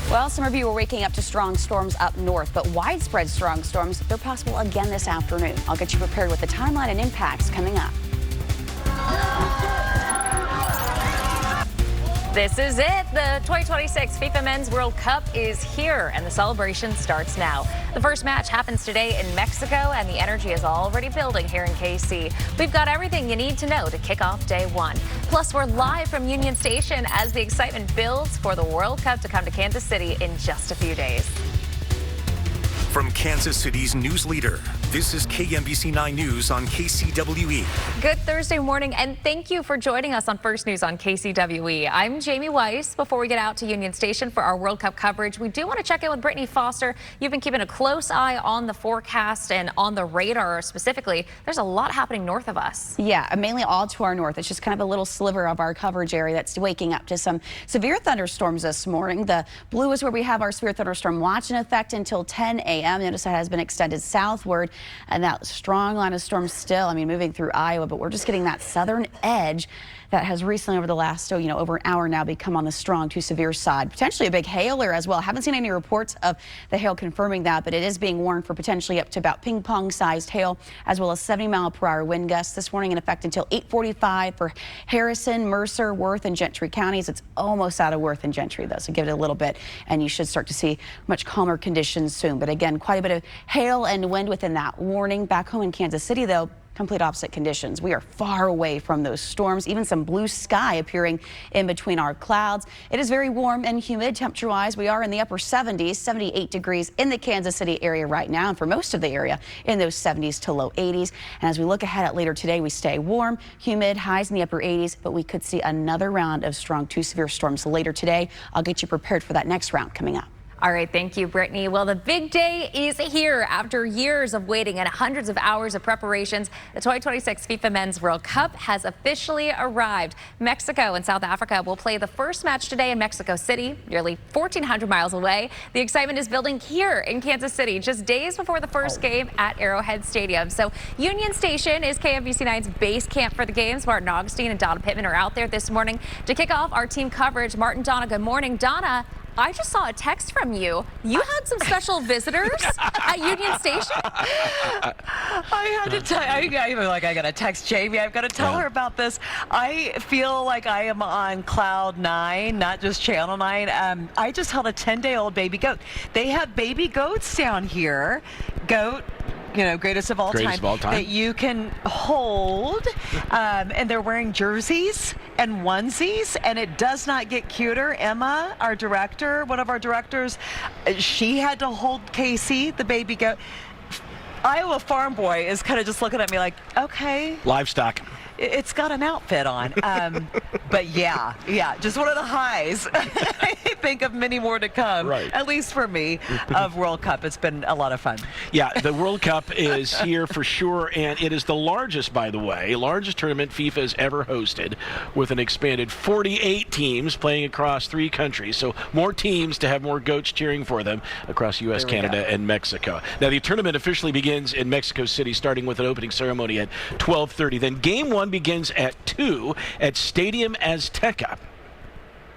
Well, some of you are waking up to strong storms up north, but widespread strong storms, they're possible again this afternoon. I'll get you prepared with the timeline and impacts coming up. This is it. The 2026 FIFA Men's World Cup is here, and the celebration starts now. The first match happens today in Mexico, and the energy is already building here in KC. We've got everything you need to know to kick off day one. Plus, we're live from Union Station as the excitement builds for the World Cup to come to Kansas City in just a few days. From Kansas City's news leader, this is KMBC 9 News on KCWE. Good Thursday morning, and thank you for joining us on First News on KCWE. I'm Jamie Weiss. Before we get out to Union Station for our World Cup coverage, we do want to check in with Brittany Foster. You've been keeping a close eye on the forecast and on the radar specifically. There's a lot happening north of us. Yeah, mainly all to our north. It's just kind of a little sliver of our coverage area that's waking up to some severe thunderstorms this morning. The blue is where we have our severe thunderstorm watch in effect until 10 a.m. Notice that has been extended southward, and that strong line of storms still, moving through Iowa, but we're just getting that southern edge that has recently over the last, over an hour now become on the strong to severe side. Potentially a big hailer as well. Haven't seen any reports of the hail confirming that, but it is being warned for potentially up to about ping pong sized hail, as well as 70-mile-per-hour wind gusts this morning in effect until 8:45 for Harrison, Mercer, Worth, and Gentry counties. It's almost out of Worth and Gentry though, so give it a little bit and you should start to see much calmer conditions soon. But again, quite a bit of hail and wind within that warning. Back home in Kansas City though, complete opposite conditions. We are far away from those storms, even some blue sky appearing in between our clouds. It is very warm and humid temperature-wise. We are in the upper 70s, 78 degrees in the Kansas City area right now, and for most of the area in those 70s to low 80s. And as we look ahead at later today, we stay warm, humid, highs in the upper 80s, but we could see another round of strong to severe storms later today. I'll get you prepared for that next round coming up. All right, thank you, Brittany. Well, the big day is here. After years of waiting and hundreds of hours of preparations, the 2026 FIFA Men's World Cup has officially arrived. Mexico and South Africa will play the first match today in Mexico City, nearly 1,400 miles away. The excitement is building here in Kansas City, just days before the first game at Arrowhead Stadium. So Union Station is KMBC 9's base camp for the games. Martin Augustine and Donna Pittman are out there this morning to kick off our team coverage. Martin, Donna, good morning. Donna, I just saw a text from you. You had some special visitors at Union Station? I had to tell you, I got to text Jamie. I've got to tell her about this. I feel like I am on Cloud 9, not just Channel 9. I just held a 10-day-old baby goat. They have baby goats down here. Goat, greatest of all time, that you can hold, and they're wearing jerseys and onesies, and it does not get cuter. Emma, our director, one of our directors, she had to hold Casey, the baby goat. Iowa Farm Boy is kind of just looking at me like, okay. Livestock. It's got an outfit on, but yeah, just one of the highs. I think of many more to come, right. At least for me, of World Cup. It's been a lot of fun. Yeah, the World Cup is here for sure, and it is the largest, by the way, largest tournament FIFA has ever hosted, with an expanded 48 teams playing across 3 countries. So more teams to have more goats cheering for them across U.S., Canada, and Mexico. Now, the tournament officially begins in Mexico City, starting with an opening ceremony at 12:30. Then Game 1 begins at 2 at Stadium Azteca.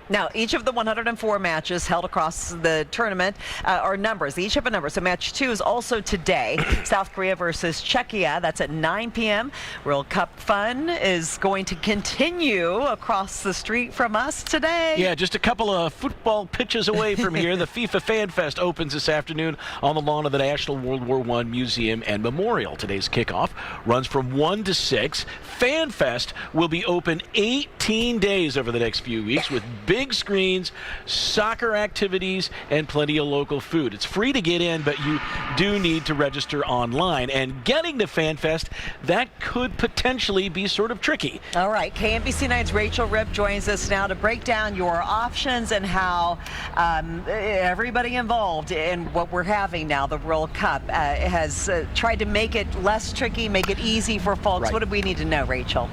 Now, each of the 104 matches held across the tournament are numbers. They each have a number. So match 2 is also today. South Korea versus Czechia. That's at 9 p.m. World Cup fun is going to continue across the street from us today. Yeah, just a couple of football pitches away from here. The FIFA Fan Fest opens this afternoon on the lawn of the National World War I Museum and Memorial. Today's kickoff runs from 1 to 6. Fan Fest will be open 18 days over the next few weeks with big screens, soccer activities, and plenty of local food. It's free to get in, but you do need to register online. And getting to FanFest, that could potentially be sort of tricky. All right, KMBC 9's Rachel Ripp joins us now to break down your options and how everybody involved in what we're having now, the World Cup, has tried to make it less tricky, make it easy for folks. Right. What do we need to know, Rachel?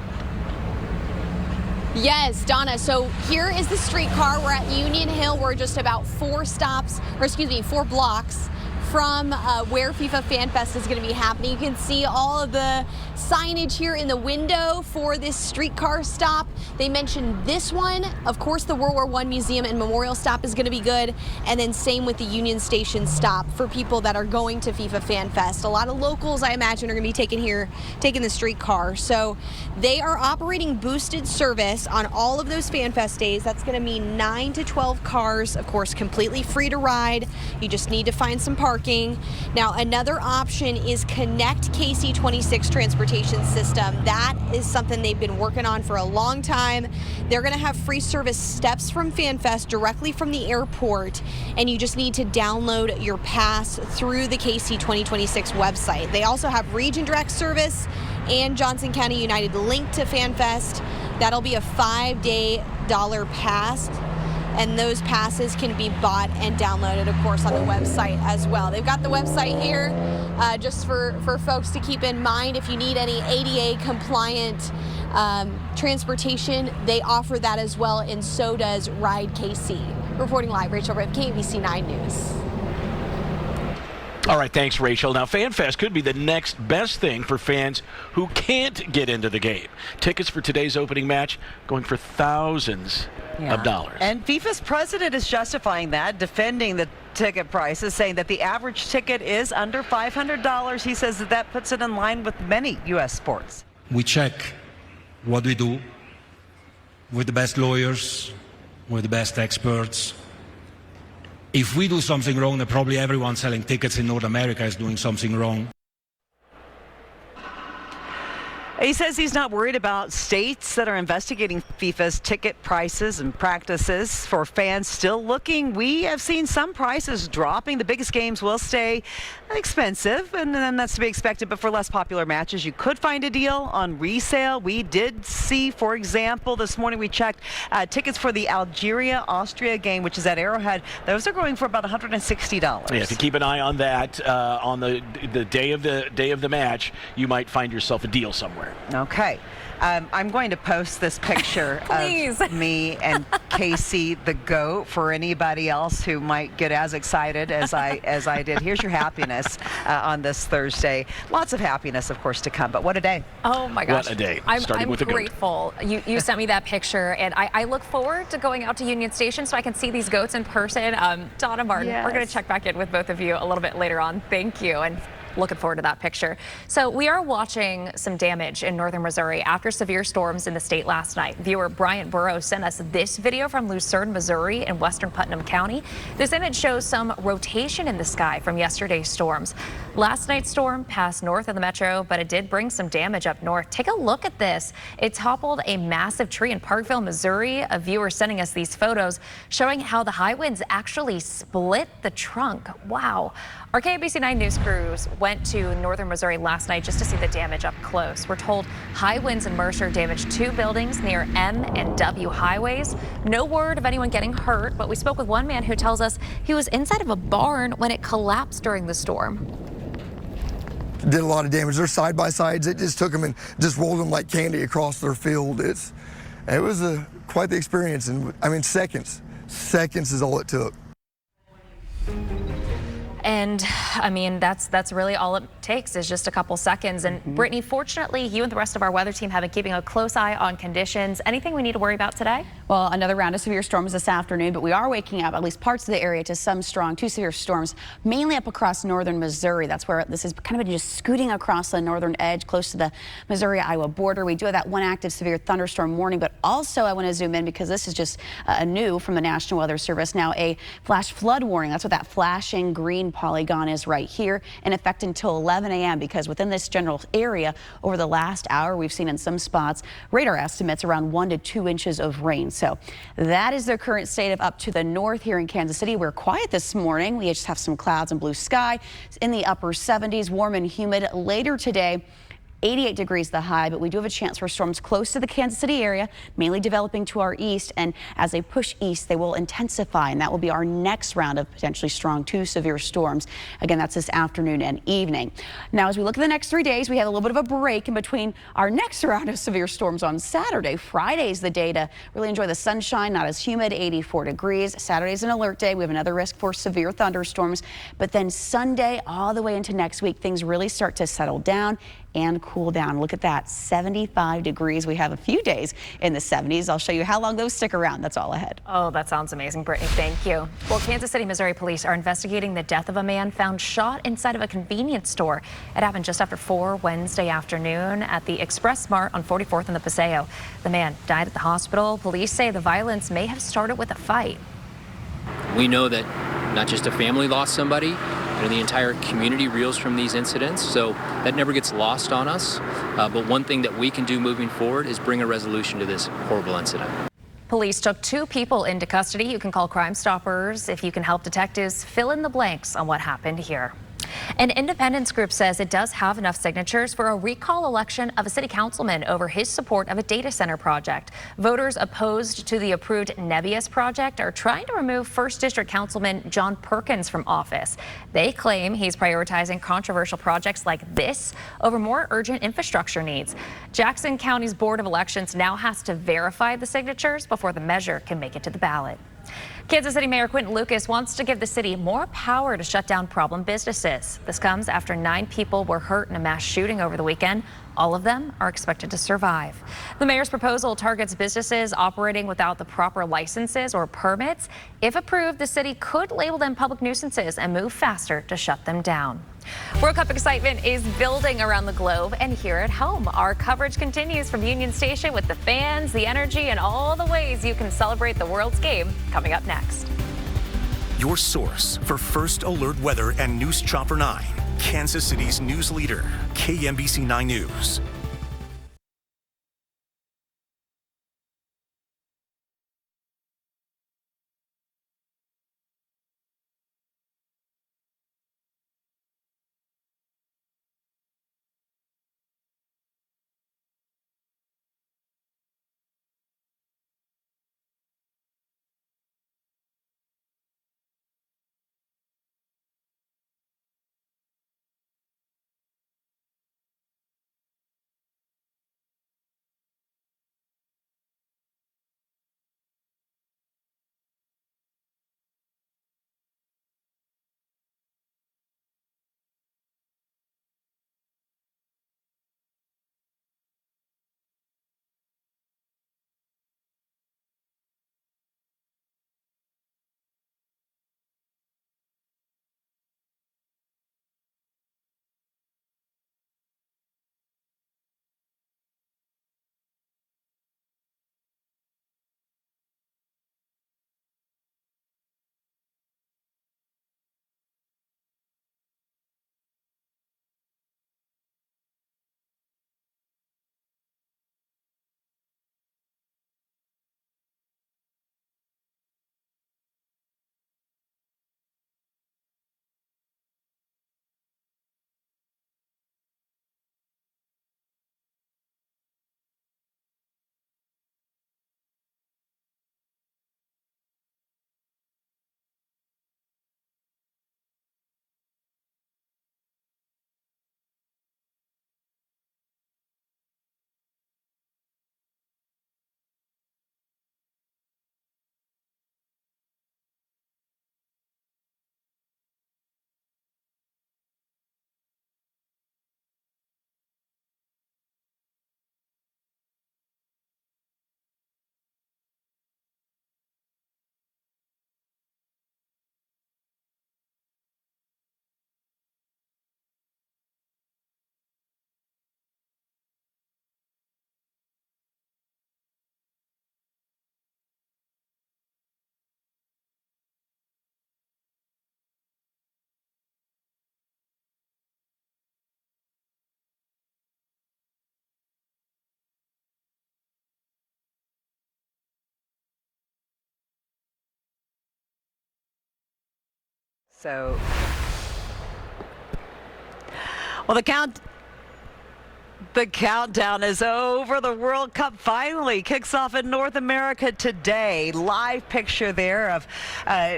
Yes, Donna, so here is the streetcar. We're at Union Hill. We're just about 4 blocks from where FIFA Fan Fest is going to be happening. You can see all of the signage here in the window for this streetcar stop. They mentioned this one. Of course, the World War I Museum and Memorial stop is going to be good. And then same with the Union Station stop for people that are going to FIFA Fan Fest. A lot of locals, I imagine, are going to be taking the streetcar. So they are operating boosted service on all of those Fan Fest days. That's going to mean 9 to 12 cars, of course, completely free to ride. You just need to find some parking. Now, another option is Connect KC26 transportation system. That is something they've been working on for a long time. They're going to have free service steps from FanFest directly from the airport, and you just need to download your pass through the KC 2026 website. They also have Region Direct service and Johnson County United linked to FanFest. That'll be a $5-day pass, and those passes can be bought and downloaded, of course, on the website as well. They've got the website here just for folks to keep in mind. If you need any ADA compliant transportation, they offer that as well, and so does Ride KC. Reporting live, Rachel Ripp, KMBC 9 News. All right, thanks, Rachel. Now, FanFest could be the next best thing for fans who can't get into the game. Tickets for today's opening match going for thousands of dollars. And FIFA's president is justifying that, defending the ticket prices, saying that the average ticket is under $500. He says that puts it in line with many U.S. sports. We check what we do with the best lawyers, with the best experts. If we do something wrong, then probably everyone selling tickets in North America is doing something wrong. He says he's not worried about states that are investigating FIFA's ticket prices and practices. For fans still looking, we have seen some prices dropping. The biggest games will stay expensive, and then that's to be expected. But for less popular matches, you could find a deal on resale. We did see, for example, this morning we checked tickets for the Algeria-Austria game, which is at Arrowhead. Those are going for about $160. Yeah, if you keep an eye on that on the day of the match, you might find yourself a deal somewhere. Okay. I'm going to post this picture of me and Casey the goat for anybody else who might get as excited as I did. Here's your happiness on this Thursday. Lots of happiness, of course, to come. But what a day. Oh, my gosh. What a day. I'm with the goat. grateful. You sent me that picture, and I look forward to going out to Union Station so I can see these goats in person. Donna Martin, Yes. We're going to check back in with both of you a little bit later on. Thank you. And looking forward to that picture. So we are watching some damage in northern Missouri after severe storms in the state last night. Viewer Bryant Burrows sent us this video from Lucerne, Missouri in western Putnam County. This image shows some rotation in the sky from yesterday's storms. Last night's storm passed north of the metro, but it did bring some damage up north. Take a look at this. It toppled a massive tree in Parkville, Missouri. A viewer sending us these photos showing how the high winds actually split the trunk. Wow. Our KMBC 9 News crews went to northern Missouri last night just to see the damage up close. We're told high winds in Mercer damaged 2 buildings near M and W highways. No word of anyone getting hurt, but we spoke with one man who tells us he was inside of a barn when it collapsed during the storm. Did a lot of damage. They're side by sides. It just took them and just rolled them like candy across their field. It was quite the experience, and I mean seconds is all it took. And I mean, that's really all it takes is just a couple seconds. And Brittany, fortunately, you and the rest of our weather team have been keeping a close eye on conditions. Anything we need to worry about today? Well, another round of severe storms this afternoon, but we are waking up at least parts of the area to some strong 2 severe storms, mainly up across northern Missouri. That's where this is kind of just scooting across the northern edge, close to the Missouri-Iowa border. We do have that one active severe thunderstorm warning, but also I want to zoom in because this is just new from the National Weather Service. Now a flash flood warning. That's what that flashing green polygon is right here, in effect until 11 a.m. because within this general area over the last hour we've seen in some spots radar estimates around 1 to 2 inches of rain. So that is the current state of up to the north here in Kansas City. We're quiet this morning. We just have some clouds and blue sky. It's in the upper 70s, warm and humid. Later today, 88 degrees the high, but we do have a chance for storms close to the Kansas City area, mainly developing to our east. And as they push east, they will intensify, and that will be our next round of potentially strong 2 severe storms. Again, that's this afternoon and evening. Now, as we look at the next 3 days, we have a little bit of a break in between our next round of severe storms on Saturday. Friday's the day to really enjoy the sunshine, not as humid, 84 degrees. Saturday's an alert day. We have another risk for severe thunderstorms. But then Sunday all the way into next week, things really start to settle down. and cool down. Look at that, 75 degrees. We have a few days in the 70s. I'll show you how long those stick around. That's all ahead. Oh, that sounds amazing, Brittany. Thank you. Well, Kansas City, Missouri police are investigating the death of a man found shot inside of a convenience store. It happened just after 4 Wednesday afternoon at the Express Mart on 44th and the Paseo. The man died at the hospital. Police say the violence may have started with a fight. We know that not just a family lost somebody, but the entire community reels from these incidents, so that never gets lost on us. But one thing that we can do moving forward is bring a resolution to this horrible incident. Police took 2 people into custody. You can call Crime Stoppers if you can help detectives fill in the blanks on what happened here. An independence group says it does have enough signatures for a recall election of a city councilman over his support of a data center project. Voters opposed to the approved Nebius project are trying to remove 1st District Councilman John Perkins from office. They claim he's prioritizing controversial projects like this over more urgent infrastructure needs. Jackson County's Board of Elections now has to verify the signatures before the measure can make it to the ballot. Kansas City Mayor Quinton Lucas wants to give the city more power to shut down problem businesses. This comes after 9 people were hurt in a mass shooting over the weekend. All of them are expected to survive. The mayor's proposal targets businesses operating without the proper licenses or permits. If approved, the city could label them public nuisances and move faster to shut them down. World Cup excitement is building around the globe and here at home. Our coverage continues from Union Station with the fans, the energy, and all the ways you can celebrate the world's game coming up next. Your source for first alert weather and News Chopper 9, Kansas City's news leader, KMBC 9 News. Well, the count. The countdown is over. The World Cup finally kicks off in North America today. Live picture there of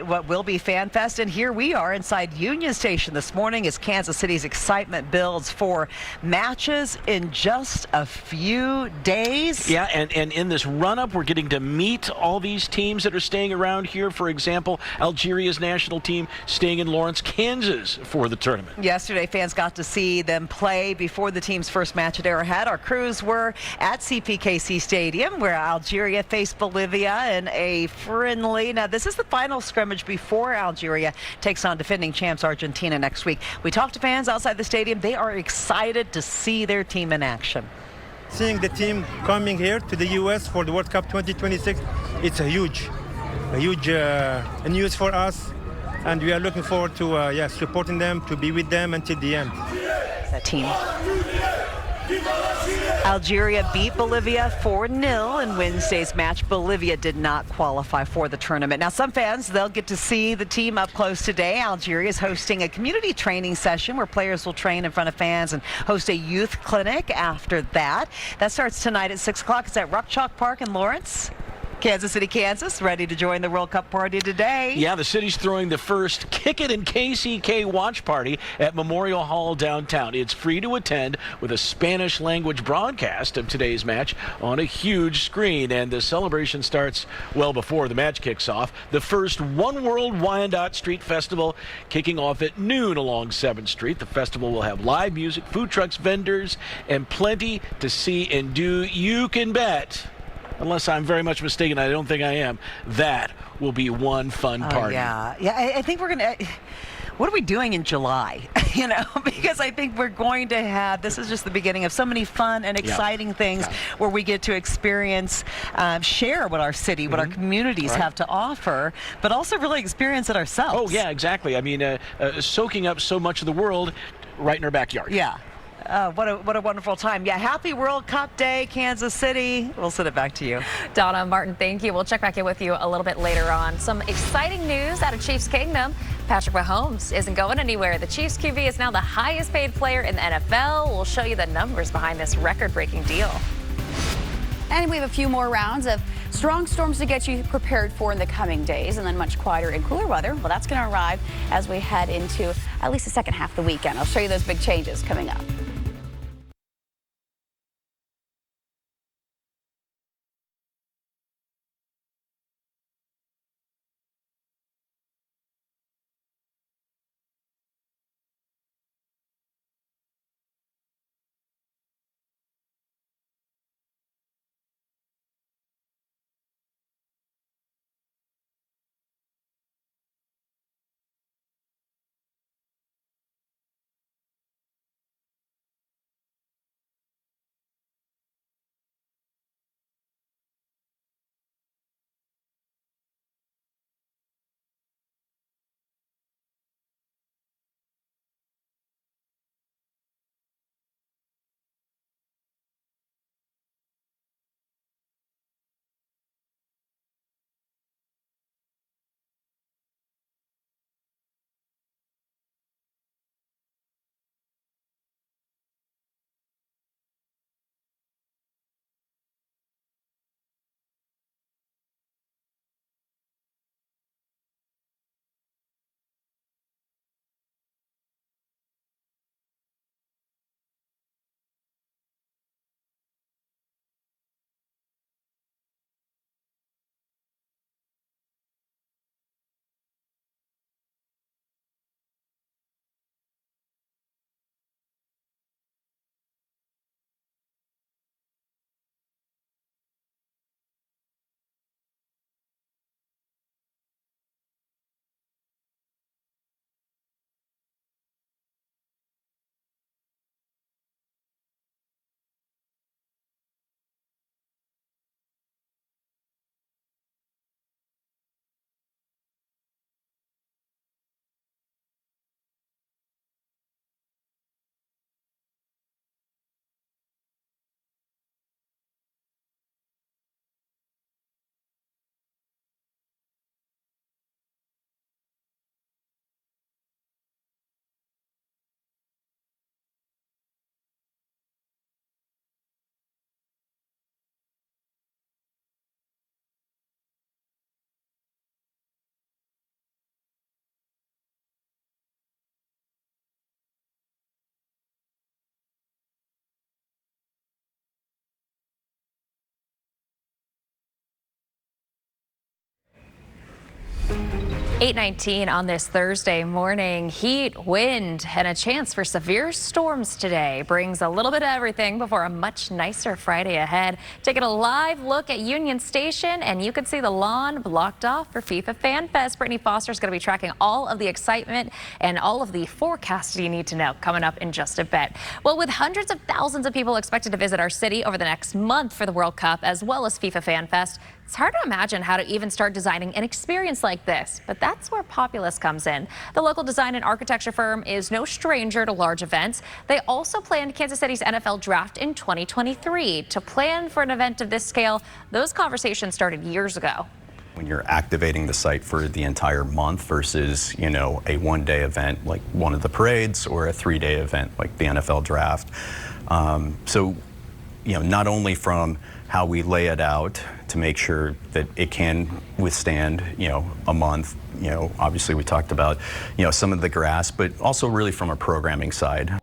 what will be FanFest. And here we are inside Union Station this morning as Kansas City's excitement builds for matches in just a few days. Yeah, and in this run-up, we're getting to meet all these teams that are staying around here. For example, Algeria's national team staying in Lawrence, Kansas for the tournament. Yesterday, fans got to see them play before the team's first match at Arrowhead. Our crews were at CPKC Stadium, where Algeria faced Bolivia in a friendly. Now, this is the final scrimmage before Algeria takes on defending champs Argentina next week. We talked to fans outside the stadium. They are excited to see their team in action. Seeing the team coming here to the U.S. for the World Cup 2026, it's a huge news for us, and we are looking forward to supporting them, to be with them until the end. That team. Algeria beat Bolivia 4-0 in Wednesday's match. Bolivia did not qualify for the tournament. Now, some fans, they'll get to see the team up close today. Algeria is hosting a community training session where players will train in front of fans and host a youth clinic after that. That starts tonight at 6 o'clock. It's at Ruck Chalk Park in Lawrence. Kansas City, Kansas, ready to join the World Cup party today. Yeah, the city's throwing the first Kick It in KCK watch party at Memorial Hall downtown. It's free to attend with a Spanish language broadcast of today's match on a huge screen. And the celebration starts well before the match kicks off. The first One World Wyandotte Street Festival kicking off at noon along 7th Street. The festival will have live music, food trucks, vendors, and plenty to see and do. You can bet, unless I'm very much mistaken, I don't think I am, that will be one fun party. Yeah, I think we're going to... What are we doing in July? Because I think we're going to have, this is just the beginning of so many fun and exciting things where we get to experience, share what our city, what our communities have to offer, but also really experience it ourselves. Oh, yeah, exactly. I mean, soaking up so much of the world right in our backyard. Yeah. What a wonderful time. Yeah, happy World Cup Day, Kansas City. We'll send it back to you. Donna, Martin, thank you. We'll check back in with you a little bit later on. Some exciting news out of Chiefs Kingdom. Patrick Mahomes isn't going anywhere. The Chiefs QB is now the highest paid player in the NFL. We'll show you the numbers behind this record-breaking deal. And we have a few more rounds of strong storms to get you prepared for in the coming days, and then much quieter and cooler weather. Well, that's going to arrive as we head into at least the second half of the weekend. I'll show you those big changes coming up. 8:19 on this Thursday morning. Heat, wind, and a chance for severe storms today brings a little bit of everything before a much nicer Friday ahead. Taking a live look at Union Station, and you can see the lawn blocked off for FIFA Fan Fest. Brittany Foster is going to be tracking all of the excitement and all of the forecasts you need to know coming up in just a bit. Well, with hundreds of thousands of people expected to visit our city over the next month for the World Cup, as well as FIFA Fan Fest, it's hard to imagine how to even start designing an experience like this, but that's where Populous comes in. The local design and architecture firm is no stranger to large events. They also planned Kansas City's NFL draft in 2023. To plan for an event of this scale, those conversations started years ago. When you're activating the site for the entire month versus, a one-day event like one of the parades or a three-day event like the NFL draft. Not only from how we lay it out to make sure that it can withstand, a month. Obviously we talked about, some of the grass, but also really from a programming side.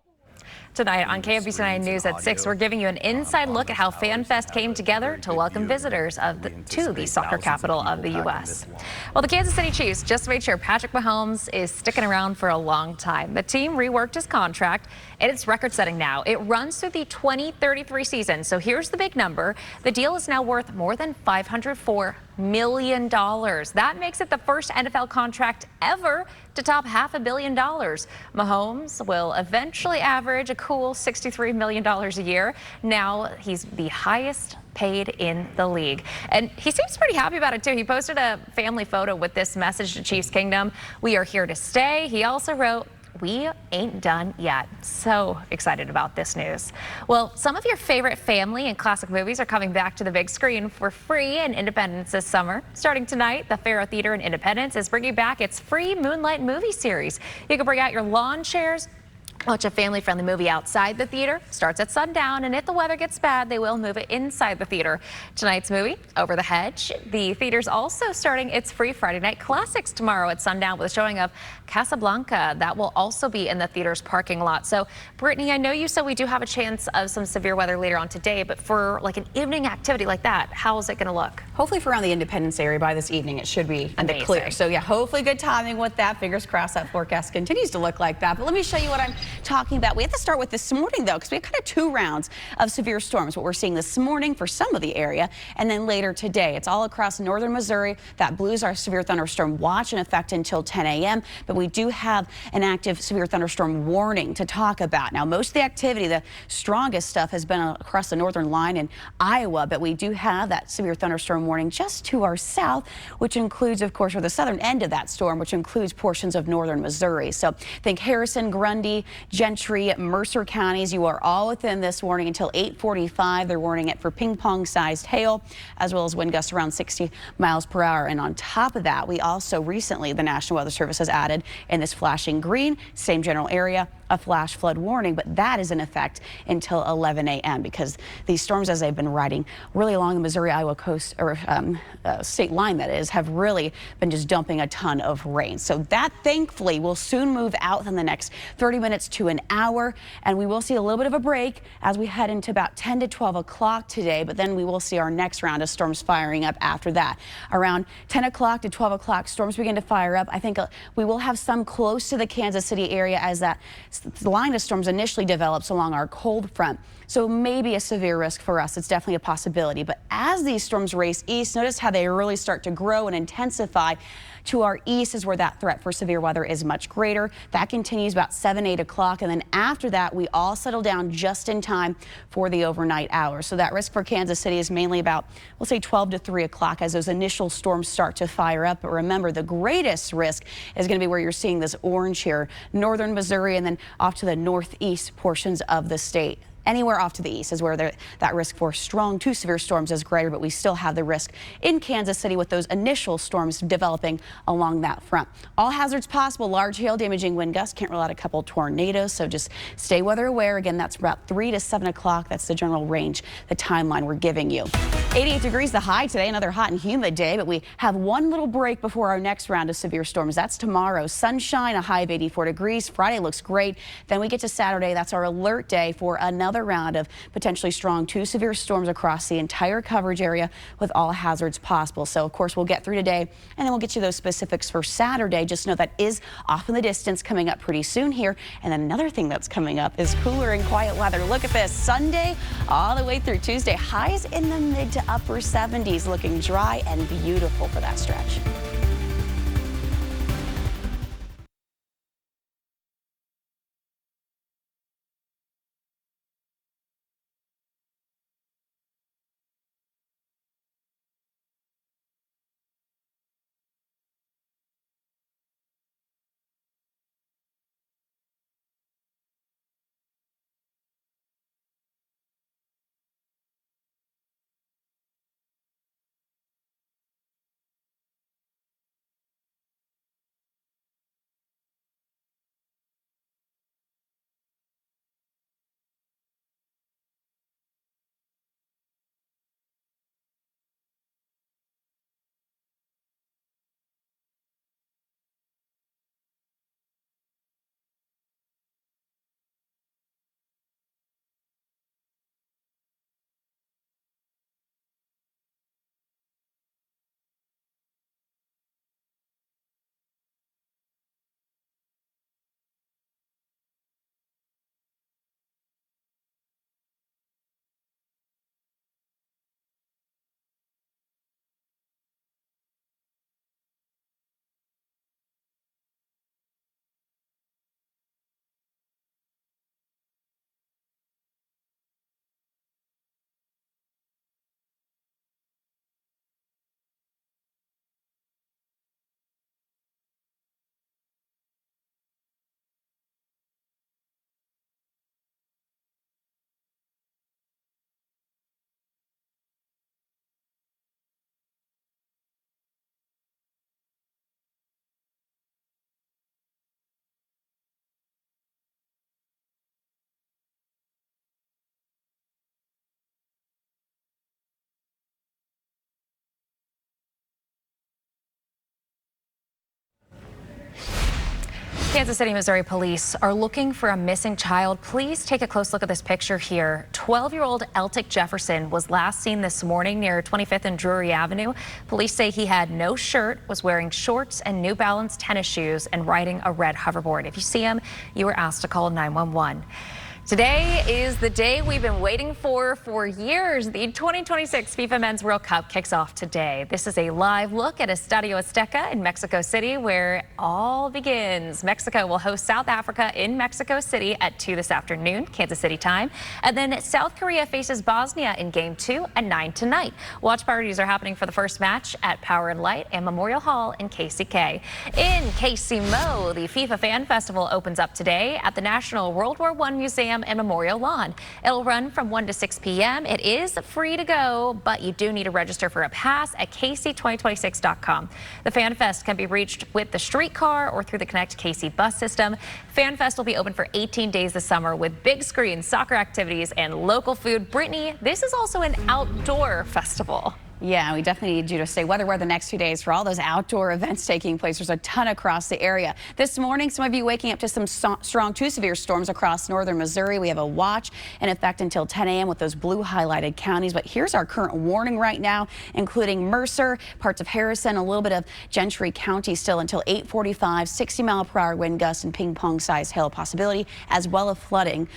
Tonight on KMBC 9 News at 6, we're giving you an inside look at how FanFest came together to welcome visitors to the soccer capital of the U.S. Well, the Kansas City Chiefs just made sure Patrick Mahomes is sticking around for a long time. The team reworked his contract, and it's record-setting now. It runs through the 2033 season. So here's the big number. The deal is now worth more than $504 million. That makes it the first NFL contract ever to top $500 million. Mahomes will eventually average a cool $63 million a year. Now he's the highest paid in the league. And he seems pretty happy about it, too. He posted a family photo with this message to Chiefs Kingdom: "We are here to stay." He also wrote, "We ain't done yet." So excited about this news. Well, some of your favorite family and classic movies are coming back to the big screen for free in Independence this summer. Starting tonight, the Faro Theater in Independence is bringing back its free Moonlight movie series. You can bring out your lawn chairs, watch a family-friendly movie outside the theater. Starts at sundown, and if the weather gets bad, they will move it inside the theater. Tonight's movie, Over the Hedge. The theater's also starting its free Friday Night Classics tomorrow at sundown with a showing of Casablanca. That will also be in the theater's parking lot. So, Brittany, I know you said we do have a chance of some severe weather later on today, but for like an evening activity like that, how is it going to look? Hopefully for around the Independence area by this evening, it should be in the clear. So yeah, hopefully good timing with that. Fingers crossed that forecast continues to look like that. But let me show you what I'm talking about. We have to start with this morning, though, because we have kind of two rounds of severe storms. What we're seeing this morning for some of the area, and then later today. It's all across northern Missouri. That blue is our severe thunderstorm watch in effect until 10 a.m. But we do have an active severe thunderstorm warning to talk about. Now, most of the activity, the strongest stuff, has been across the northern line in Iowa, but we do have that severe thunderstorm warning just to our south, which includes, of course, or the southern end of that storm, which includes portions of northern Missouri. So think Harrison, Grundy, Gentry, Mercer counties. You are all within this warning until 8:45. They're warning it for ping-pong-sized hail, as well as wind gusts around 60 miles per hour. And on top of that, we also recently, the National Weather Service has added in this flashing green, same general area, a flash flood warning, but that is in effect until 11 a.m. because these storms, as they've been riding really along the Missouri-Iowa coast, or state line that is, have really been just dumping a ton of rain. So that thankfully will soon move out in the next 30 minutes to an hour, and we will see a little bit of a break as we head into about 10 to 12 o'clock today, but then we will see our next round of storms firing up after that. Around 10 o'clock to 12 o'clock, storms begin to fire up. I think we will have some close to the Kansas City area as that line of storms initially develops along our cold front. So maybe a severe risk for us. It's definitely a possibility. But as these storms race east, notice how they really start to grow and intensify. To our east is where that threat for severe weather is much greater. That continues about 7, 8 o'clock. And then after that, we all settle down just in time for the overnight hours. So that risk for Kansas City is mainly about, we'll say 12 to 3 o'clock as those initial storms start to fire up. But remember, the greatest risk is going to be where you're seeing this orange here, northern Missouri, and then off to the northeast portions of the state. Anywhere off to the east is where that risk for strong to severe storms is greater, but we still have the risk in Kansas City with those initial storms developing along that front. All hazards possible: large hail, damaging wind gusts. Can't rule out a couple tornadoes, so just stay weather aware. Again, that's about 3 to 7 o'clock. That's the general range, the timeline we're giving you. 88 degrees the high today, another hot and humid day, but we have one little break before our next round of severe storms. That's tomorrow. Sunshine, a high of 84 degrees. Friday looks great. Then we get to Saturday. That's our alert day for another another round of potentially strong to severe storms across the entire coverage area with all hazards possible. So, of course, we'll get through today and then we'll get you those specifics for Saturday. Just know that is off in the distance coming up pretty soon here. And then another thing that's coming up is cooler and quiet weather. Look at this. Sunday all the way through Tuesday. Highs in the mid to upper 70s, looking dry and beautiful for that stretch. Kansas City, Missouri police are looking for a missing child. Please take a close look at this picture here. 12-year-old Eltic Jefferson was last seen this morning near 25th and Drury Avenue. Police say he had no shirt, was wearing shorts and New Balance tennis shoes, and riding a red hoverboard. If you see him, you were asked to call 911. Today is the day we've been waiting for years. The 2026 FIFA Men's World Cup kicks off today. This is a live look at Estadio Azteca in Mexico City, where it all begins. Mexico will host South Africa in Mexico City at 2 this afternoon, Kansas City time. And then South Korea faces Bosnia in Game 2 at 9 tonight. Watch parties are happening for the first match at Power and Light and Memorial Hall in KCK. In KCMO, the FIFA Fan Festival opens up today at the National World War I Museum and Memorial Lawn. It'll run from 1 to 6 p.m. It is free to go, but you do need to register for a pass at kc2026.com. The Fan Fest can be reached with the streetcar or through the Connect KC bus system. Fan Fest will be open for 18 days this summer with big screens, soccer activities, and local food. Brittany, this is also an outdoor festival. Yeah, we definitely need you to stay weather the next 2 days for all those outdoor events taking place. There's a ton across the area. This morning, some of you waking up to some strong to severe storms across northern Missouri. We have a watch in effect until 10 a.m. with those blue highlighted counties. But here's our current warning right now, including Mercer, parts of Harrison, a little bit of Gentry County still until 8:45. 60-mile-per-hour wind gusts and ping-pong-sized hail possibility, as well as flooding,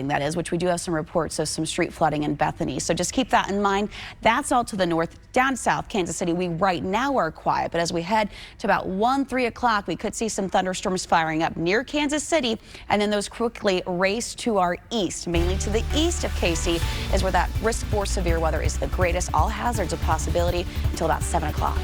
that is, which we do have some reports of some street flooding in Bethany. So just keep that in mind. That's all to the north. Down south, Kansas City, we right now are quiet, but as we head to about 3 o'clock, we could see some thunderstorms firing up near Kansas City, and then those quickly race to our east. Mainly to the east of KC is where that risk for severe weather is the greatest. All hazards a possibility until about 7 o'clock.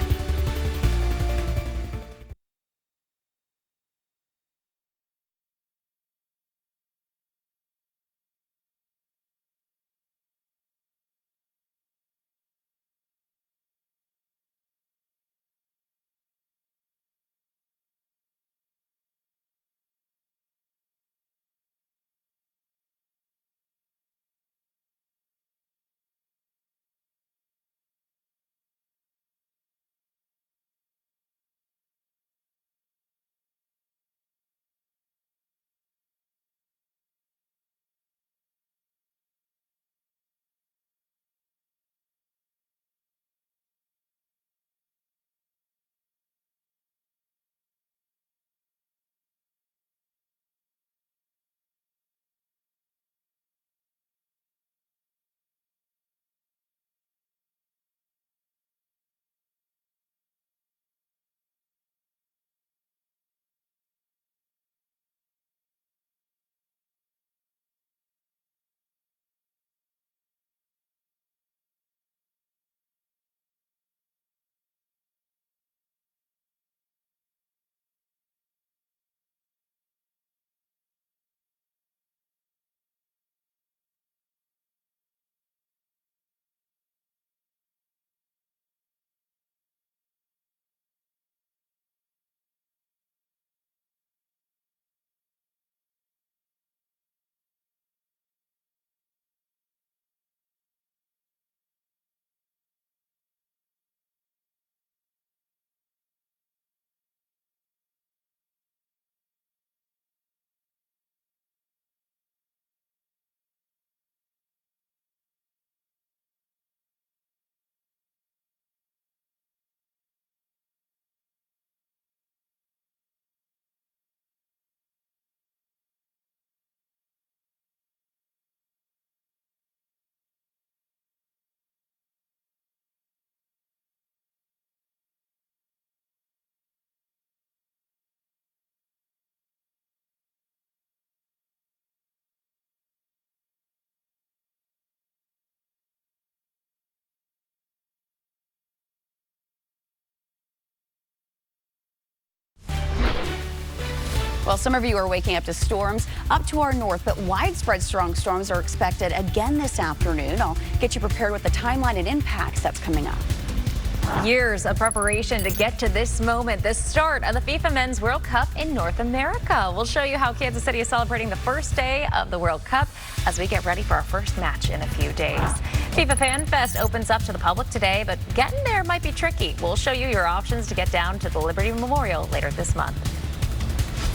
Well, some of you are waking up to storms up to our north, but widespread strong storms are expected again this afternoon. I'll get you prepared with the timeline and impacts that's coming up. Years of preparation to get to this moment, the start of the FIFA Men's World Cup in North America. We'll show you how Kansas City is celebrating the first day of the World Cup as we get ready for our first match in a few days. FIFA Fan Fest opens up to the public today, but getting there might be tricky. We'll show you your options to get down to the Liberty Memorial later this month.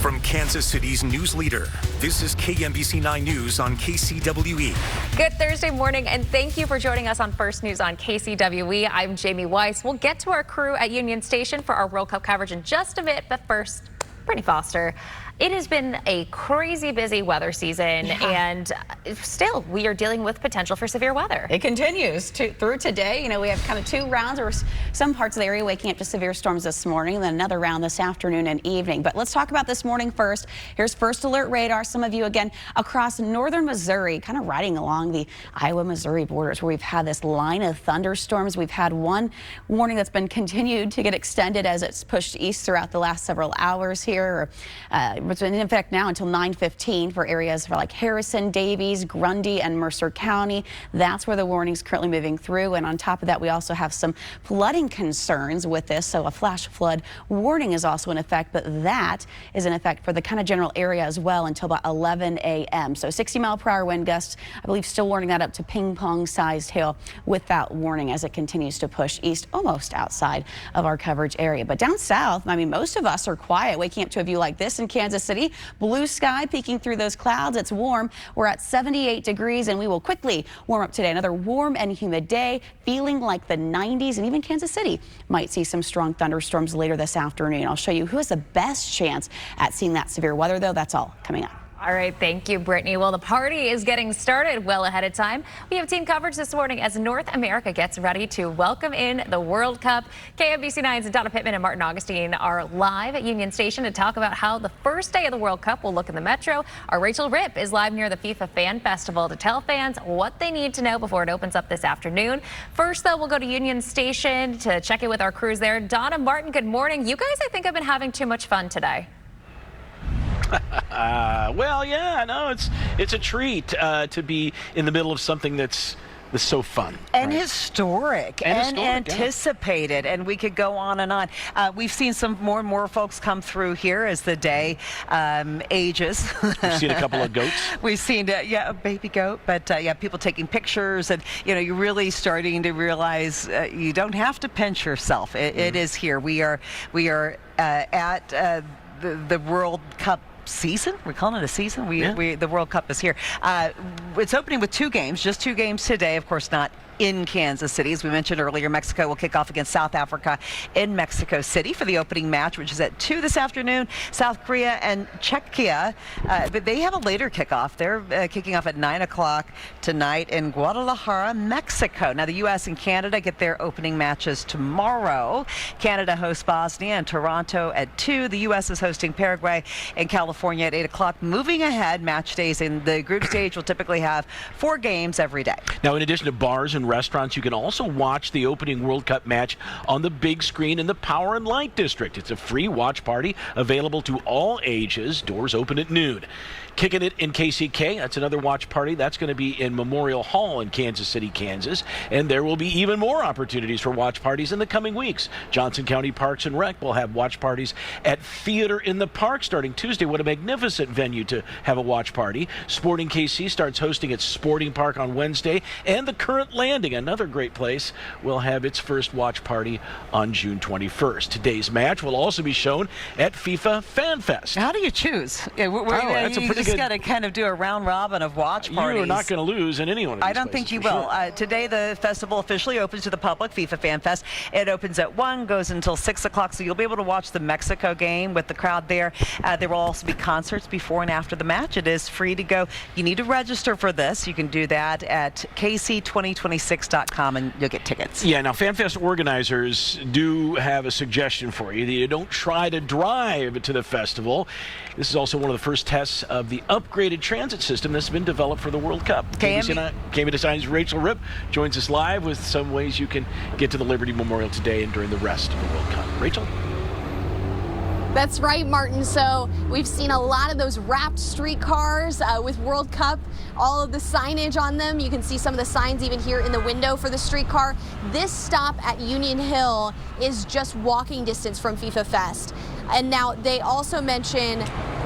From Kansas City's news leader, this is KMBC 9 News on KCWE. Good Thursday morning, and thank you for joining us on First News on KCWE. I'm Jamie Weiss. We'll get to our crew at Union Station for our World Cup coverage in just a bit, but first, Brittany Foster. It has been a crazy busy weather season, and still we are dealing with potential for severe weather. It continues through today. You know, we have kind of two rounds, or some parts of the area waking up to severe storms this morning, then another round this afternoon and evening. But let's talk about this morning first. Here's first alert radar. Some of you again across northern Missouri, kind of riding along the Iowa-Missouri borders, where we've had this line of thunderstorms. We've had one warning that's been continued to get extended as it's pushed east throughout the last several hours here. It's been in effect now until 9:15 for areas for like Harrison, Davies, Grundy, and Mercer County. That's where the warning is currently moving through. And on top of that, we also have some flooding concerns with this. So a flash flood warning is also in effect, but that is in effect for the kind of general area as well until about 11 a.m. So 60-mile-per-hour wind gusts, I believe, still warning that up to ping-pong-sized hail with that warning as it continues to push east, almost outside of our coverage area. But down south, I mean, most of us are quiet, waking up to a view like this in Kansas City. Blue sky peeking through those clouds. It's warm. We're at 78 degrees, and we will quickly warm up today. Another warm and humid day, feeling like the 90s, and even Kansas City might see some strong thunderstorms later this afternoon. I'll show you who has the best chance at seeing that severe weather, though. That's all coming up. All right, thank you, Brittany. Well, the party is getting started well ahead of time. We have team coverage this morning as North America gets ready to welcome in the World Cup. KMBC 9's Donna Pittman and Martin Augustine are live at Union Station to talk about how the first day of the World Cup will look in the Metro. Our Rachel Ripp is live near the FIFA Fan Festival to tell fans what they need to know before it opens up this afternoon. First, though, we'll go to Union Station to check in with our crews there. Donna, Martin, good morning. You guys, I think, have been having too much fun today. Well, yeah, no, it's a treat to be in the middle of something that's so fun and right? historic and anticipated, and we could go on and on. We've seen some more and more folks come through here as the day ages. We've seen a couple of goats. We've seen a baby goat, but yeah, people taking pictures, and you're really starting to realize you don't have to pinch yourself. It is here. We are at the World Cup season. We're calling it a season. The World Cup is here. It's opening with just two games today. Of course, not in Kansas City. As we mentioned earlier, Mexico will kick off against South Africa in Mexico City for the opening match, which is at 2 this afternoon. South Korea and Czechia, but they have a later kickoff. They're kicking off at 9 o'clock tonight in Guadalajara, Mexico. Now, the U.S. and Canada get their opening matches tomorrow. Canada hosts Bosnia and Toronto at 2. The U.S. is hosting Paraguay and California at 8 o'clock. Moving ahead, match days in the group stage will typically have 4 games every day. Now, in addition to bars and restaurants, you can also watch the opening World Cup match on the big screen in the Power and Light District. It's a free watch party available to all ages. Doors open at noon. Kicking it in KCK, that's another watch party. That's going to be in Memorial Hall in Kansas City, Kansas. And there will be even more opportunities for watch parties in the coming weeks. Johnson County Parks and Rec will have watch parties at Theater in the Park starting Tuesday. What a magnificent venue to have a watch party. Sporting KC starts hosting its Sporting Park on Wednesday. And the Current Landing, another great place, will have its first watch party on June 21st. Today's match will also be shown at FIFA Fan Fest. How do you choose? That's a pretty just got to kind of do a round robin of watch parties. You're not going to lose in any one of these I don't think you will. Sure. Today, the festival officially opens to the public, FIFA Fan Fest. It opens at 1, goes until 6 o'clock, so you'll be able to watch the Mexico game with the crowd there. There will also be concerts before and after the match. It is free to go. You need to register for this. You can do that at kc2026.com, and you'll get tickets. Yeah, now FanFest organizers do have a suggestion for you that you don't try to drive to the festival. This is also one of the first tests of the upgraded transit system that's been developed for the World Cup. KMBC 9's Rachel Ripp joins us live with some ways you can get to the Liberty Memorial today and during the rest of the World Cup. Rachel? That's right, Martin. So we've seen a lot of those wrapped streetcars with World Cup, all of the signage on them. You can see some of the signs even here in the window for the streetcar. This stop at Union Hill is just walking distance from FIFA Fest. And now they also mention,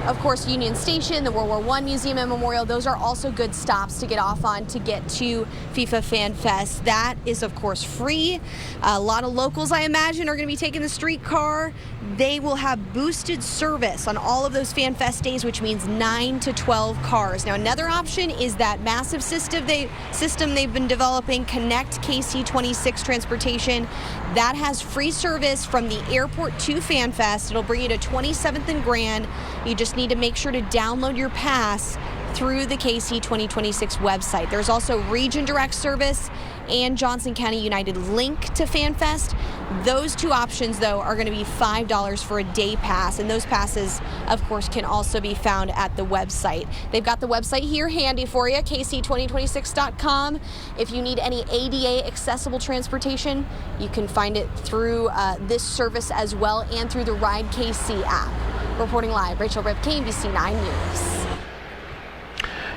of course, Union Station, the World War I Museum and Memorial. Those are also good stops to get off on to get to FIFA Fan Fest. That is, of course, free. A lot of locals, I imagine, are going to be taking the streetcar. They will have boosted service on all of those Fan Fest days, which means 9 to 12 cars. Now, another option is that massive system they've been developing, Connect KC26 Transportation. That has free service from the airport to Fan Fest. It'll bring you to 27th and Grand. You just need to make sure to download your pass through the KC 2026 website. There's also Region Direct service and Johnson County United link to FanFest. Those two options, though, are going to be $5 for a day pass, and those passes, of course, can also be found at the website. They've got the website here handy for you, kc2026.com. If you need any ADA accessible transportation, you can find it through this service as well and through the Ride KC app. Reporting live, Rachel Rip, KMBC 9 News.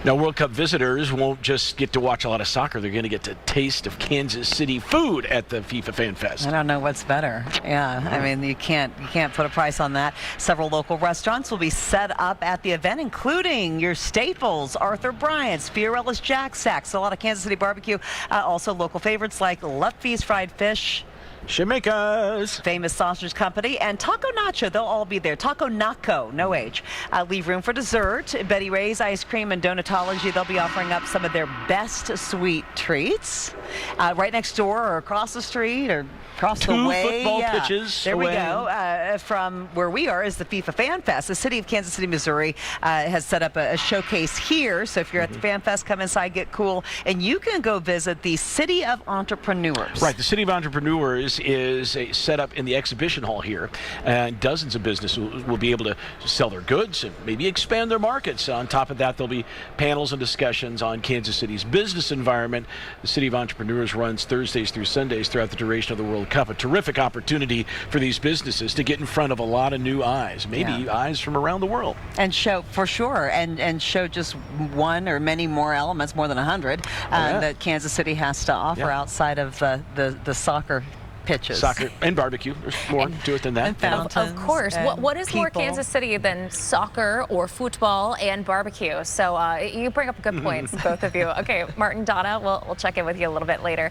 Now, World Cup visitors won't just get to watch a lot of soccer. They're going to get a taste of Kansas City food at the FIFA Fan Fest. I don't know what's better. Yeah, I mean, you can't put a price on that. Several local restaurants will be set up at the event, including your staples, Arthur Bryant's, Fiorella's Jack Stacks, a lot of Kansas City barbecue. Also local favorites like Lefty's Fried Fish, Shimeka's, Famous Sausage Company, and Taco Nacho. They'll all be there. Taco Naco, no H. Leave room for dessert. Betty Ray's Ice Cream and Donutology. They'll be offering up some of their best sweet treats. Right next door or across the street or across the way. 2 football pitches There away. we go. From where we are is the FIFA Fan Fest. The city of Kansas City, Missouri has set up a showcase here. So if you're at the Fan Fest, come inside, get cool. And you can go visit the City of Entrepreneurs. Right, the City of Entrepreneurs is set up in the exhibition hall here, and dozens of businesses will be able to sell their goods and maybe expand their markets. On top of that, there'll be panels and discussions on Kansas City's business environment. The City of Entrepreneurs runs Thursdays through Sundays throughout the duration of the World Cup. A terrific opportunity for these businesses to get in front of a lot of new eyes, maybe eyes from around the world. And show, for sure, and show just one or many more elements, more than 100, that Kansas City has to offer outside of the soccer pitches. Soccer and barbecue. There's more to it than that. And fountains. Of course. What is more people. Kansas City than soccer or football and barbecue? So you bring up good points, both of you. Okay, Martin, Donna, we'll check in with you a little bit later.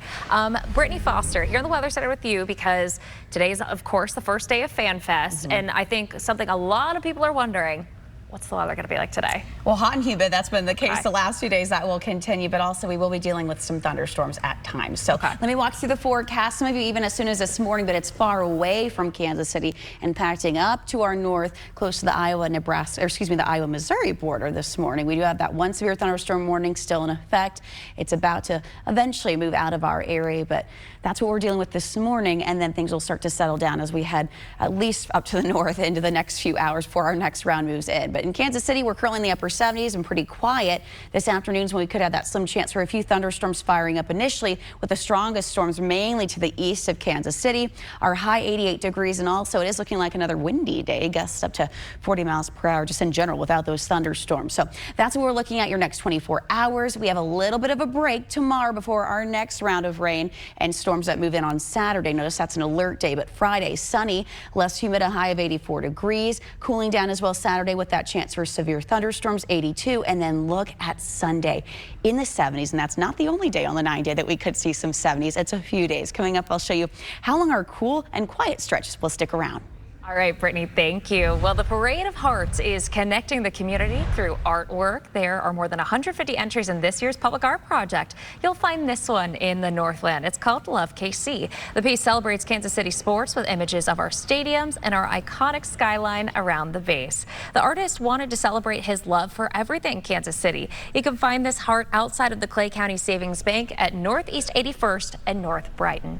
Brittany Foster, here in the Weather Center with you because today's, of course, the first day of Fan Fest. And I think something a lot of people are wondering, what's the weather going to be like today? Well, hot and humid, that's been the case the last few days. That will continue, but also we will be dealing with some thunderstorms at times. So let me walk through the forecast, maybe even as soon as this morning, but it's far away from Kansas City, impacting up to our north, close to the the Iowa-Missouri border this morning. We do have that one severe thunderstorm warning still in effect. It's about to eventually move out of our area, but that's what we're dealing with this morning, and then things will start to settle down as we head at least up to the north into the next few hours before our next round moves in. But in Kansas City, we're currently in the upper 70s and pretty quiet. This afternoon's when we could have that slim chance for a few thunderstorms firing up initially, with the strongest storms mainly to the east of Kansas City. Our high 88 degrees, and also it is looking like another windy day, gusts up to 40 miles per hour just in general without those thunderstorms. So that's what we're looking at your next 24 hours. We have a little bit of a break tomorrow before our next round of rain and storms that move in on Saturday. Notice that's an alert day, but Friday sunny, less humid, a high of 84 degrees, cooling down as well Saturday with that chance for severe thunderstorms, 82, and then look at Sunday in the 70s, and that's not the only day on the 9-day that we could see some 70s. It's a few days. Coming up, I'll show you how long our cool and quiet stretches will stick around. All right, Brittany, thank you. Well, the Parade of Hearts is connecting the community through artwork. There are more than 150 entries in this year's public art project. You'll find this one in the Northland. It's called Love KC. The piece celebrates Kansas City sports with images of our stadiums and our iconic skyline around the base. The artist wanted to celebrate his love for everything Kansas City. You can find this heart outside of the Clay County Savings Bank at Northeast 81st and North Brighton.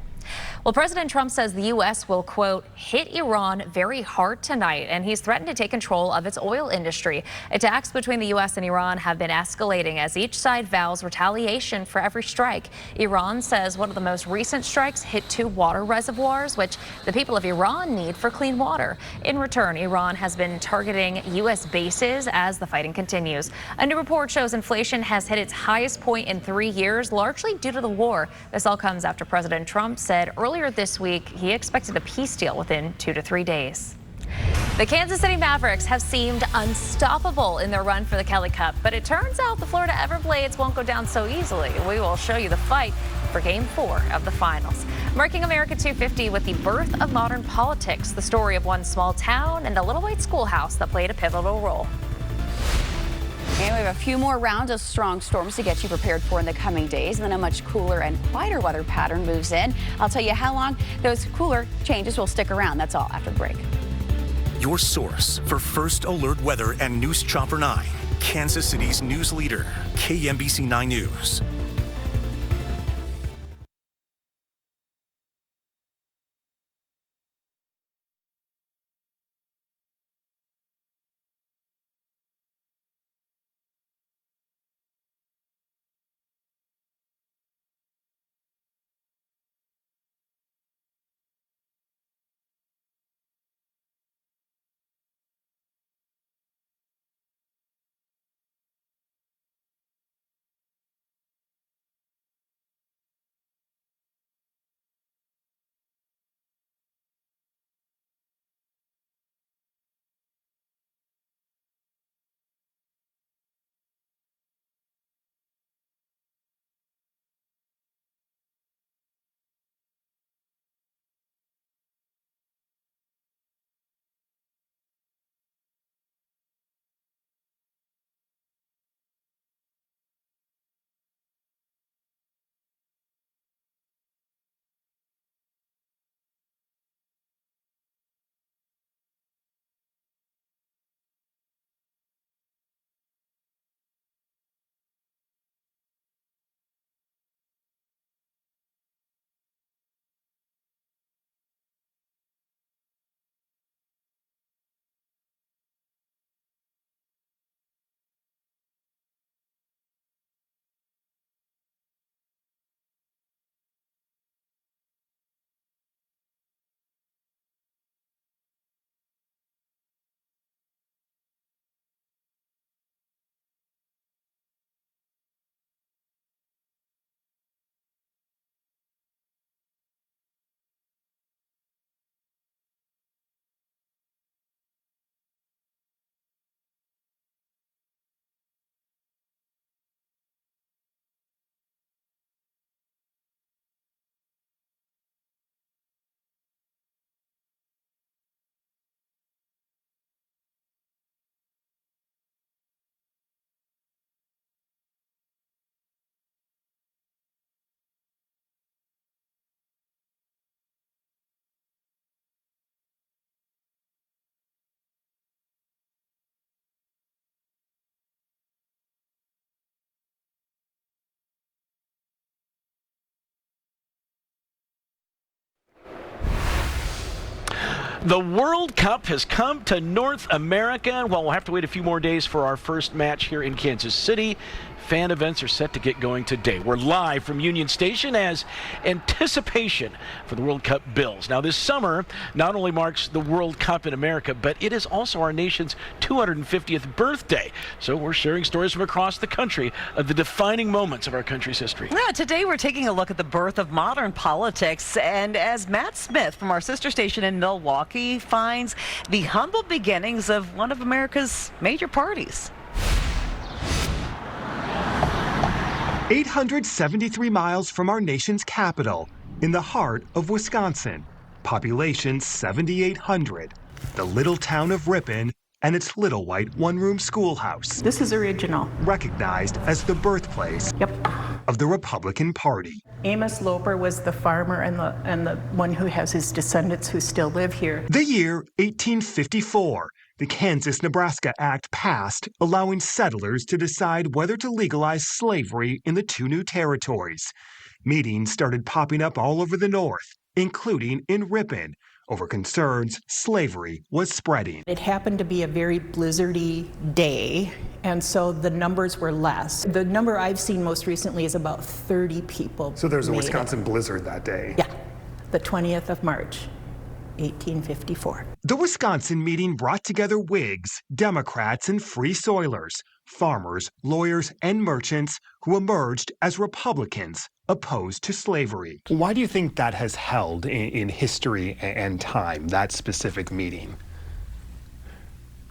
Well, President Trump says the U.S. will, quote, hit Iran very hard tonight, and he's threatened to take control of its oil industry. Attacks between the U.S. and Iran have been escalating as each side vows retaliation for every strike. Iran says one of the most recent strikes hit 2 water reservoirs, which the people of Iran need for clean water. In return, Iran has been targeting U.S. bases as the fighting continues. A new report shows inflation has hit its highest point in 3 years, largely due to the war. This all comes after President Trump said earlier this week he expected a peace deal within 2 to 3 days. The Kansas City Mavericks have seemed unstoppable in their run for the Kelly Cup, but it turns out the Florida Everblades won't go down so easily. We will show you the fight for Game 4 of the finals. Marking America 250 with the birth of modern politics, the story of one small town and a little white schoolhouse that played a pivotal role. And we have a few more rounds of strong storms to get you prepared for in the coming days. And then a much cooler and quieter weather pattern moves in. I'll tell you how long those cooler changes will stick around. That's all after the break. Your source for first alert weather and News Chopper 9, Kansas City's news leader, KMBC 9 News. The World Cup has come to North America, and while we'll have to wait a few more days for our first match here in Kansas City, fan events are set to get going today. We're live from Union Station as anticipation for the World Cup builds. Now, this summer not only marks the World Cup in America, but it is also our nation's 250th birthday. So we're sharing stories from across the country of the defining moments of our country's history. Yeah, today we're taking a look at the birth of modern politics, and as Matt Smith from our sister station in Milwaukee finds the humble beginnings of one of America's major parties. 873 miles from our nation's capital, in the heart of Wisconsin, population 7,800, the little town of Ripon and its little white one-room schoolhouse. This is original. Recognized as the birthplace of the Republican Party. Amos Loper was the farmer and the one who has his descendants who still live here. The year 1854. The Kansas-Nebraska Act passed, allowing settlers to decide whether to legalize slavery in the two new territories. Meetings started popping up all over the North, including in Ripon, over concerns slavery was spreading. It happened to be a very blizzardy day, and so the numbers were less. The number I've seen most recently is about 30 people. So there's a made Wisconsin it. blizzard that day? Yeah, the 20th of March, 1854. The Wisconsin meeting brought together Whigs, Democrats, and Free Soilers, farmers, lawyers, and merchants who emerged as Republicans opposed to slavery. Why do you think that has held in history and time, that specific meeting?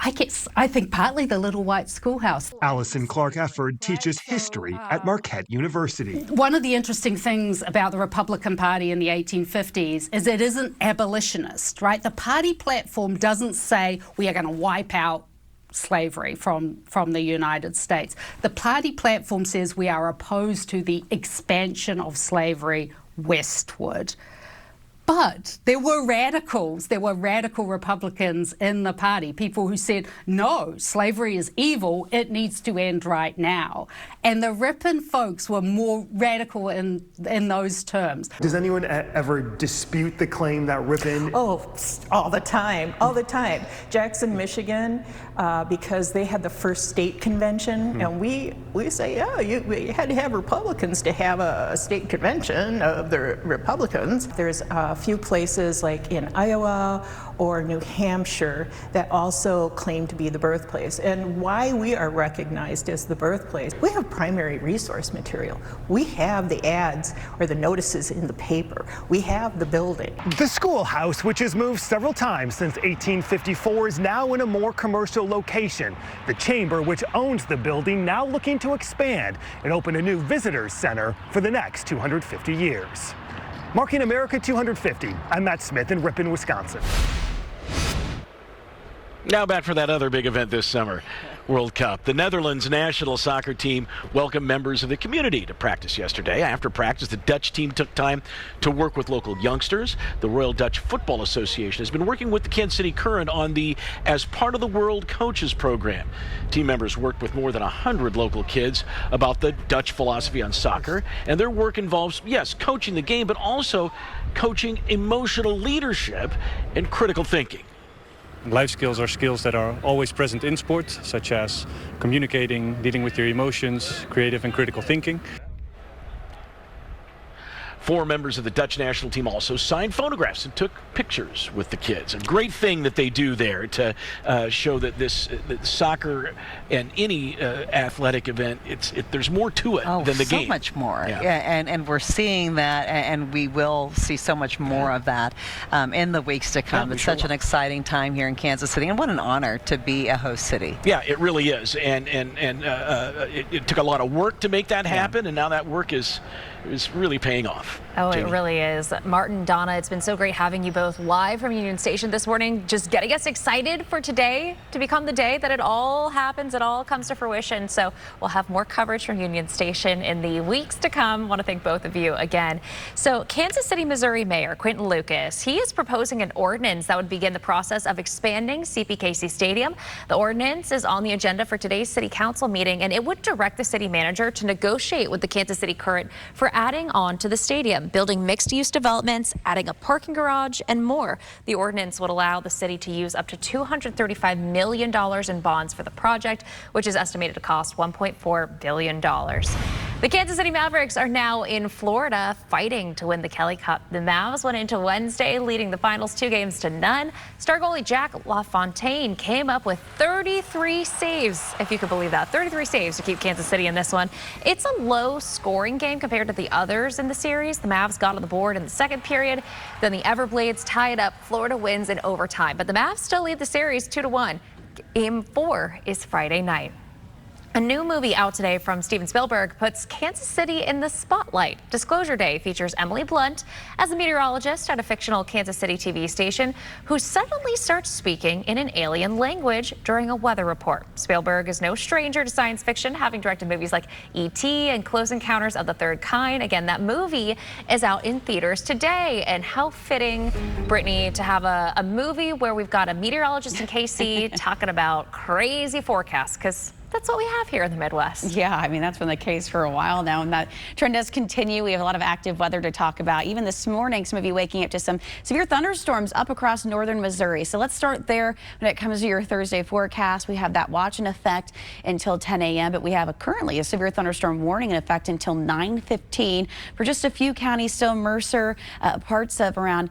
I think partly the Little White Schoolhouse. Allison Clark Efford teaches history at Marquette University. One of the interesting things about the Republican Party in the 1850s is it isn't abolitionist, right? The party platform doesn't say we are going to wipe out slavery from the United States. The party platform says we are opposed to the expansion of slavery westward. But there were radicals, there were radical Republicans in the party, people who said, no, slavery is evil, it needs to end right now. And the Ripon folks were more radical in those terms. Does anyone ever dispute the claim that Ripon... Oh, all the time, all the time. Jackson, Michigan, because they had the first state convention, and we say, yeah, you had to have Republicans to have a state convention of the Republicans. There's a few places like in Iowa or New Hampshire that also claim to be the birthplace. And why we are recognized as the birthplace, we have primary resource material. We have the ads or the notices in the paper. We have the building. The schoolhouse, which has moved several times since 1854, is now in a more commercial location. The chamber, which owns the building, now looking to expand and open a new visitors center for the next 250 years. Marking America 250, I'm Matt Smith in Ripon, Wisconsin. Now back for that other big event this summer, World Cup. The Netherlands national soccer team welcomed members of the community to practice yesterday. After practice, the Dutch team took time to work with local youngsters. The Royal Dutch Football Association has been working with the Kansas City Current on the As Part of the World Coaches program. Team members worked with more than 100 local kids about the Dutch philosophy on soccer, and their work involves, yes, coaching the game, but also coaching emotional leadership and critical thinking. Life skills are skills that are always present in sports, such as communicating, dealing with your emotions, creative and critical thinking. 4 members of the Dutch national team also signed photographs and took pictures with the kids. A great thing that they do there to show that that soccer and any athletic event, there's more to it than the game. So much more. Yeah. And we're seeing that, and we will see so much more of that in the weeks to come. It's such an exciting time here in Kansas City, and what an honor to be a host city. Yeah, it really is. And it took a lot of work to make that happen, and now that work is really paying off. Oh, Jamie. It really is. Martin, Donna, it's been so great having you both live from Union Station this morning. Just getting us excited for today to become the day that it all happens, it all comes to fruition. So we'll have more coverage from Union Station in the weeks to come. I want to thank both of you again. So Kansas City, Missouri Mayor Quinton Lucas, he is proposing an ordinance that would begin the process of expanding CPKC Stadium. The ordinance is on the agenda for today's City Council meeting, and it would direct the city manager to negotiate with the Kansas City Current for adding on to the stadium, building mixed-use developments, adding a parking garage, and more. The ordinance would allow the city to use up to $235 million in bonds for the project, which is estimated to cost $1.4 billion. The Kansas City Mavericks are now in Florida fighting to win the Kelly Cup. The Mavs went into Wednesday leading the finals 2-0. Star goalie Jack LaFontaine came up with 33 saves, if you could believe that. 33 saves to keep Kansas City in this one. It's a low-scoring game compared to the others in the series. The Mavs got on the board in the second period. Then the Everblades tied up. Florida wins in overtime. But the Mavs still lead the series 2-1. Game 4 is Friday night. A new movie out today from Steven Spielberg puts Kansas City in the spotlight. Disclosure Day features Emily Blunt as a meteorologist at a fictional Kansas City TV station who suddenly starts speaking in an alien language during a weather report. Spielberg is no stranger to science fiction, having directed movies like E.T. and Close Encounters of the Third Kind. Again, that movie is out in theaters today. And how fitting, Brittany, to have a movie where we've got a meteorologist in KC talking about crazy forecasts, because that's what we have here in the Midwest. Yeah, I mean, that's been the case for a while now, and that trend does continue. We have a lot of active weather to talk about. Even this morning, some of you waking up to some severe thunderstorms up across northern Missouri. So let's start there when it comes to your Thursday forecast. We have that watch in effect until 10 a.m., but we have currently a severe thunderstorm warning in effect until 9:15 for just a few counties. Still Mercer, parts of around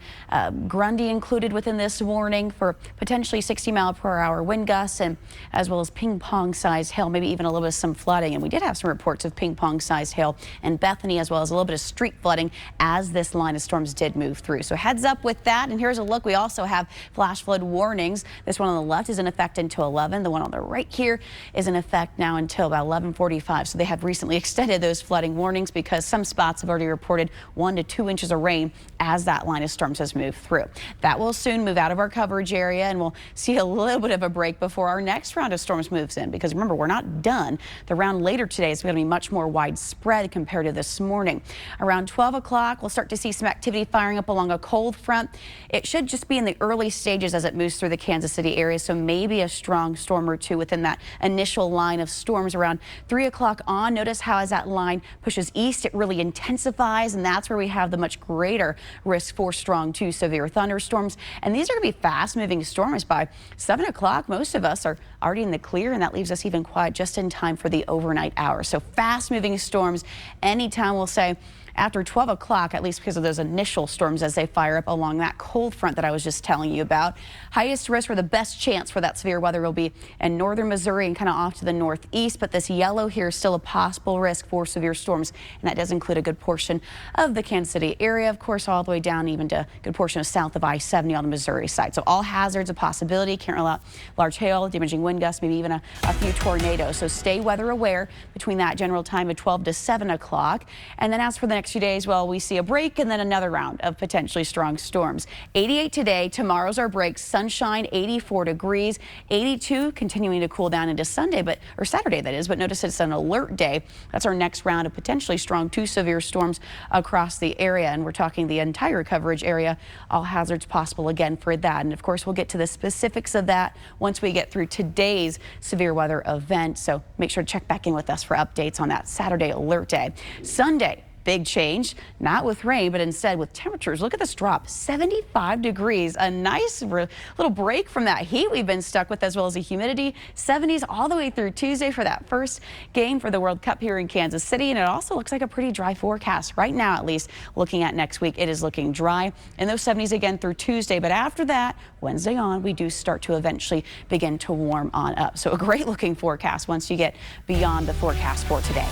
Grundy included within this warning for potentially 60-mile-per-hour wind gusts, and as well as ping-pong-sized hail, maybe even a little bit of some flooding. And we did have some reports of ping-pong-sized hail in Bethany, as well as a little bit of street flooding as this line of storms did move through. So heads up with that. And here's a look. We also have flash flood warnings. This one on the left is in effect until 11. The one on the right here is in effect now until about 11:45. So they have recently extended those flooding warnings because some spots have already reported 1 to 2 inches of rain as that line of storms has moved through. That will soon move out of our coverage area, and we'll see a little bit of a break before our next round of storms moves in, because remember, we're not done. The round later today is going to be much more widespread compared to this morning. Around 12 o'clock, we'll start to see some activity firing up along a cold front. It should just be in the early stages as it moves through the Kansas City area, so maybe a strong storm or two within that initial line of storms around 3 o'clock on. Notice how as that line pushes east, it really intensifies, and that's where we have the much greater risk for strong to severe thunderstorms. And these are going to be fast-moving storms. By 7 o'clock, most of us are already in the clear, and that leaves us even quiet just in time for the overnight hours. So fast-moving storms anytime, we'll say, after 12 o'clock, at least because of those initial storms as they fire up along that cold front that I was just telling you about. Highest risk, or the best chance for that severe weather, will be in northern Missouri and kind of off to the northeast. But this yellow here is still a possible risk for severe storms, and that does include a good portion of the Kansas City area, of course, all the way down even to a good portion of south of I-70 on the Missouri side. So all hazards a possibility. Can't rule out large hail, damaging wind gusts, maybe even a few tornadoes. So stay weather aware between that general time of 12 to 7 o'clock. And then as for the next few days, well, we see a break and then another round of potentially strong storms. 88 today. Tomorrow's our break. Sunshine, 84 degrees, 82 continuing to cool down into Sunday, or Saturday that is, but notice it's an alert day. That's our next round of potentially strong to severe storms across the area, and we're talking the entire coverage area. All hazards possible again for that. And of course, we'll get to the specifics of that once we get through today's severe weather event. So make sure to check back in with us for updates on that Saturday alert day. Sunday, big change, not with rain, but instead with temperatures. Look at this drop, 75 degrees. A nice little break from that heat we've been stuck with, as well as the humidity. 70s all the way through Tuesday for that first game for the World Cup here in Kansas City. And it also looks like a pretty dry forecast right now, at least looking at next week. It is looking dry in those 70s again through Tuesday. But after that, Wednesday on, we do start to eventually begin to warm on up. So a great looking forecast once you get beyond the forecast for today.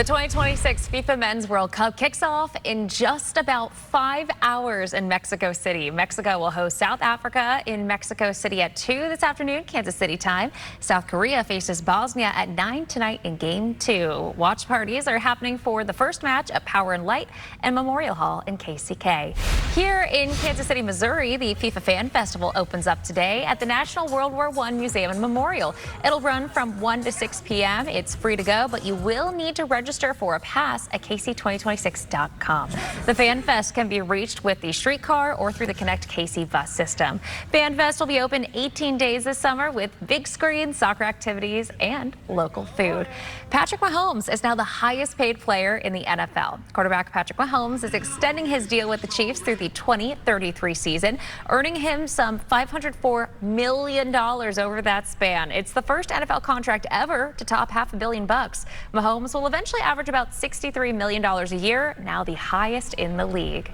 The 2026 FIFA Men's World Cup kicks off in just about 5 hours in Mexico City. Mexico will host South Africa in Mexico City at 2 this afternoon, Kansas City time. South Korea faces Bosnia at 9 tonight in Game 2. Watch parties are happening for the first match at Power and Light and Memorial Hall in KCK. Here in Kansas City, Missouri, the FIFA Fan Festival opens up today at the National World War I Museum and Memorial. It'll run from 1 to 6 p.m. It's free to go, but you will need to register for a pass at kc2026.com. The Fan Fest can be reached with the streetcar or through the Connect KC bus system. Fan Fest will be open 18 days this summer with big screen, soccer activities, and local food. Patrick Mahomes is now the highest paid player in the NFL. Quarterback Patrick Mahomes is extending his deal with the Chiefs through the 2033 season, earning him some $504 million over that span. It's the first NFL contract ever to top $500 million. Mahomes will eventually average about $63 million a year, now the highest in the league.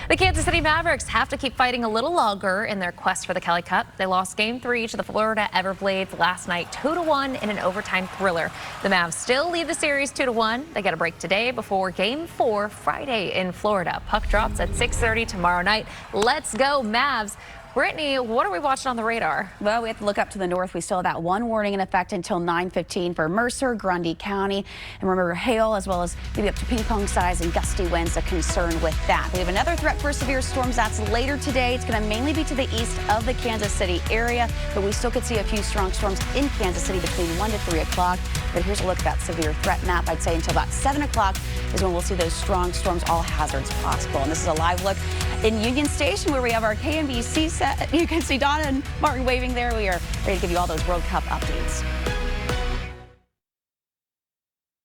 The Kansas City Mavericks have to keep fighting a little longer in their quest for the Kelly Cup. They lost Game 3 to the Florida Everblades last night, 2-1 in an overtime thriller. The Mavs still lead the series 2-1. They get a break today before Game 4 Friday in Florida. Puck drops at 6:30 tomorrow night. Let's go Mavs. Brittany, what are we watching on the radar? Well, we have to look up to the north. We still have that one warning in effect until 9:15 for Mercer, Grundy County. And remember, hail as well as maybe up to ping pong size and gusty winds a concern with that. We have another threat for severe storms. That's later today. It's going to mainly be to the east of the Kansas City area, but we still could see a few strong storms in Kansas City between 1 to 3 o'clock. But here's a look at that severe threat map. I'd say until about 7 o'clock is when we'll see those strong storms, all hazards possible. And this is a live look in Union Station where we have our KMBC set. You can see Donna and Martin waving there. We are ready to give you all those World Cup updates.